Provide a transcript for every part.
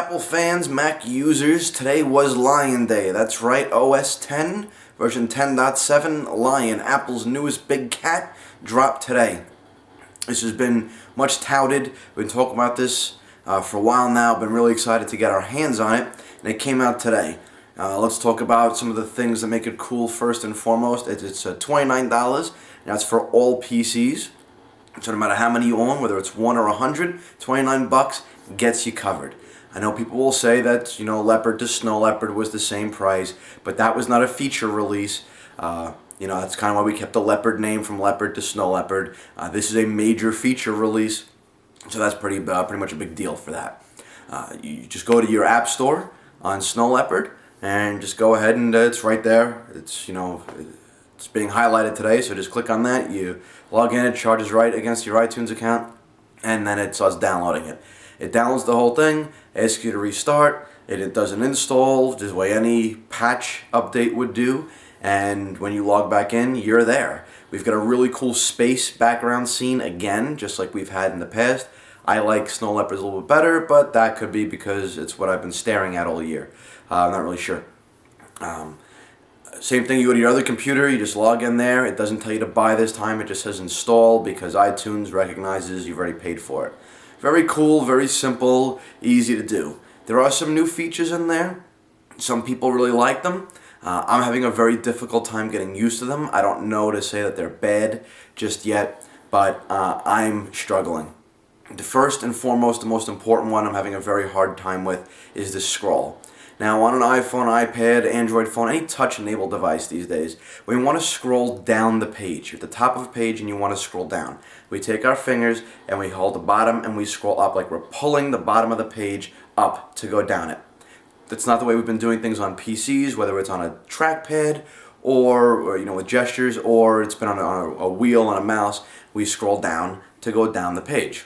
Apple fans, Mac users, today was Lion Day. That's right, OS 10, version 10.7, Lion, Apple's newest big cat, dropped today. This has been much touted. We've been talking about this for a while now. Been really excited to get our hands on it, and it came out today. Let's talk about some of the things that make it cool first and foremost. It's $29, and that's for all PCs. So no matter how many you own, whether it's 1 or 100, 29 bucks gets you covered. I know people will say that, Leopard to Snow Leopard was the same price, but that was not a feature release. That's kind of why we kept the Leopard name from Leopard to Snow Leopard. This is a major feature release, so that's pretty much a big deal for that. You just go to your app store on Snow Leopard and just go ahead and it's right there. It's being highlighted today, so just click on that. You log in, it charges right against your iTunes account, and then it starts downloading it. It downloads the whole thing, asks you to restart, it does an install, just the way any patch update would do, and when you log back in, you're there. We've got a really cool space background scene again, just like we've had in the past. I like Snow Leopards a little bit better, but that could be because it's what I've been staring at all year. I'm not really sure. Same thing, you go to your other computer, you just log in there. It doesn't tell you to buy this time, it just says install because iTunes recognizes you've already paid for it. Very cool, very simple, easy to do. There are some new features in there. Some people really like them. I'm having a very difficult time getting used to them. I don't know to say that they're bad just yet, but I'm struggling. The first and foremost, the most important one I'm having a very hard time with is the scroll. Now on an iPhone, iPad, Android phone, any touch-enabled device these days, we want to scroll down the page. You're at the top of a page and you want to scroll down. We take our fingers and we hold the bottom and we scroll up like we're pulling the bottom of the page up to go down it. That's not the way we've been doing things on PCs, whether it's on a trackpad or with gestures, or it's been on a wheel on a mouse. We scroll down to go down the page.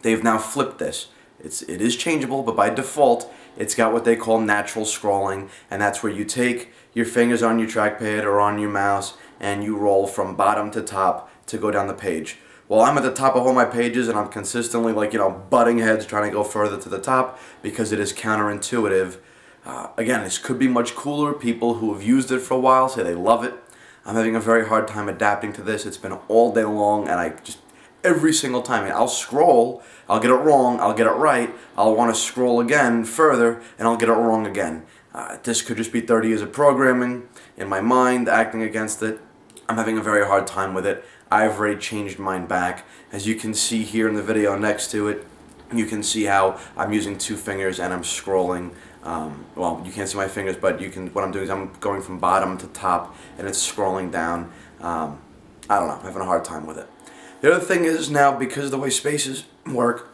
They've now flipped this. It is changeable, but by default, it's got what they call natural scrolling, and that's where you take your fingers on your trackpad or on your mouse and you roll from bottom to top to go down the page. Well, I'm at the top of all my pages and I'm consistently butting heads trying to go further to the top because it is counterintuitive. Again, this could be much cooler. People who have used it for a while say they love it. I'm having a very hard time adapting to this. It's been all day long, and every single time I'll scroll, I'll get it wrong, I'll get it right, I'll want to scroll again further, and I'll get it wrong again. This could just be 30 years of programming in my mind, acting against it. I'm having a very hard time with it. I've already changed mine back. As you can see here in the video next to it, you can see how I'm using 2 fingers and I'm scrolling. Well, you can't see my fingers, but what I'm doing is I'm going from bottom to top, and it's scrolling down. I don't know, I'm having a hard time with it. The other thing is now, because of the way spaces work,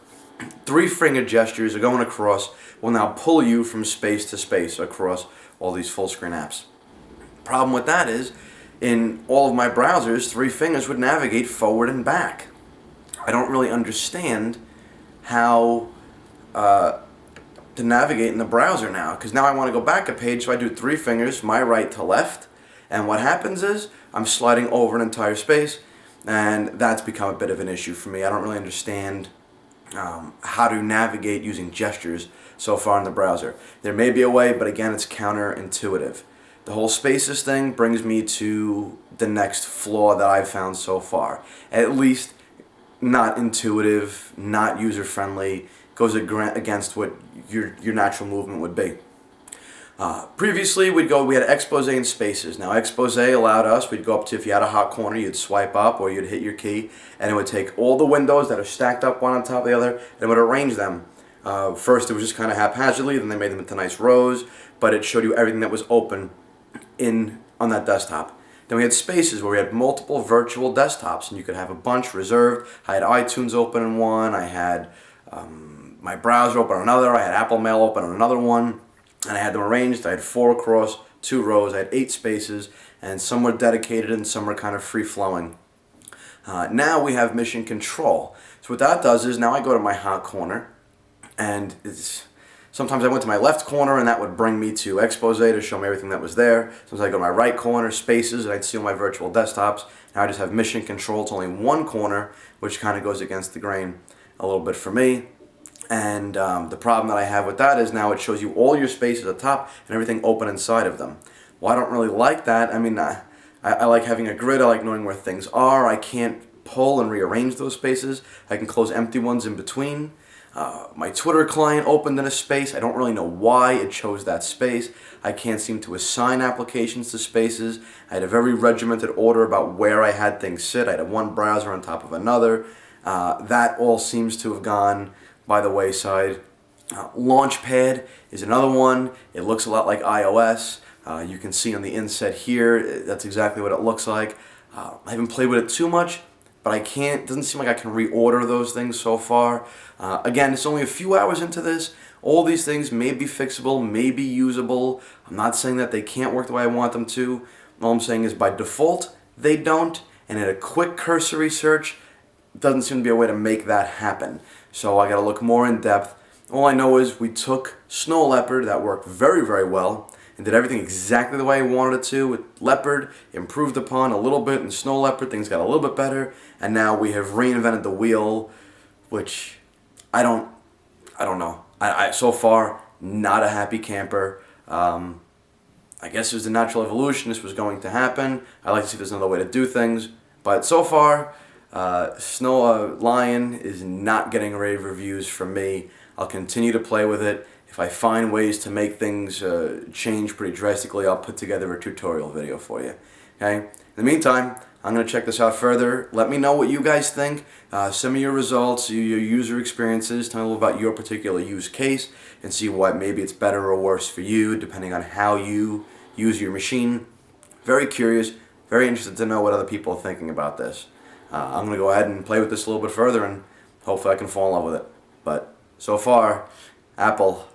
3 finger gestures are going across will now pull you from space to space across all these full screen apps. Problem with that is, in all of my browsers, 3 fingers would navigate forward and back. I don't really understand how to navigate in the browser now, because now I want to go back a page, so I do 3 fingers, my right to left, and what happens is I'm sliding over an entire space, and that's become a bit of an issue for me. I don't really understand how to navigate using gestures so far in the browser. There may be a way, but again, it's counterintuitive. The whole spaces thing brings me to the next flaw that I've found so far. At least not intuitive, not user-friendly, goes against what your natural movement would be. Previously, we had expose and spaces. Now, expose allowed us, we'd go up to, if you had a hot corner, you'd swipe up or you'd hit your key, and it would take all the windows that are stacked up one on top of the other, and it would arrange them. First, it was just kind of haphazardly, then they made them into nice rows, but it showed you everything that was open on that desktop. Then we had spaces where we had multiple virtual desktops, and you could have a bunch reserved. I had iTunes open in one, I had my browser open on another, I had Apple Mail open on another one, and I had them arranged. I had 4 across 2 rows, I had 8 spaces, and some were dedicated and some were kind of free-flowing. Now we have mission control. So what that does is now I go to my hot corner, and sometimes I went to my left corner and that would bring me to expose to show me everything that was there. Sometimes I go to my right corner, spaces, and I'd see all my virtual desktops. Now I just have mission control. It's only one corner, which kind of goes against the grain a little bit for me. And the problem that I have with that is now it shows you all your spaces at the top and everything open inside of them. Well, I don't really like that. I mean, I like having a grid. I like knowing where things are. I can't pull and rearrange those spaces. I can close empty ones in between. My Twitter client opened in a space. I don't really know why it chose that space. I can't seem to assign applications to spaces. I had a very regimented order about where I had things sit. I had one browser on top of another. That all seems to have gone by the wayside. Launchpad is another one. It looks a lot like iOS. You can see on the inset here, that's exactly what it looks like. I haven't played with it too much, but I can't, it doesn't seem like I can reorder those things so far. Again, it's only a few hours into this. All these things may be fixable, may be usable. I'm not saying that they can't work the way I want them to. All I'm saying is by default, they don't. And at a quick cursory search, doesn't seem to be a way to make that happen. So I gotta look more in depth. All I know is we took Snow Leopard, that worked very, very well, and did everything exactly the way I wanted it to. With Leopard, improved upon a little bit, and Snow Leopard, things got a little bit better, and now we have reinvented the wheel, which I don't know. I so far, not a happy camper. I guess it was the natural evolution. This was going to happen. I like to see if there's another way to do things. But so far, Snow Lion is not getting rave reviews from me. I'll continue to play with it. If I find ways to make things change pretty drastically, I'll put together a tutorial video for you. Okay? In the meantime, I'm going to check this out further. Let me know what you guys think. Send me your results, your user experiences. Tell me a little about your particular use case and see what maybe it's better or worse for you depending on how you use your machine. Very curious, very interested to know what other people are thinking about this. I'm going to go ahead and play with this a little bit further and hopefully I can fall in love with it. But so far, Apple,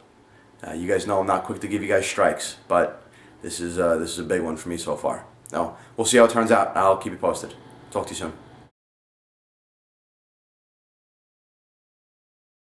you guys know I'm not quick to give you guys strikes, but this is a big one for me so far. Now, we'll see how it turns out. I'll keep you posted. Talk to you soon.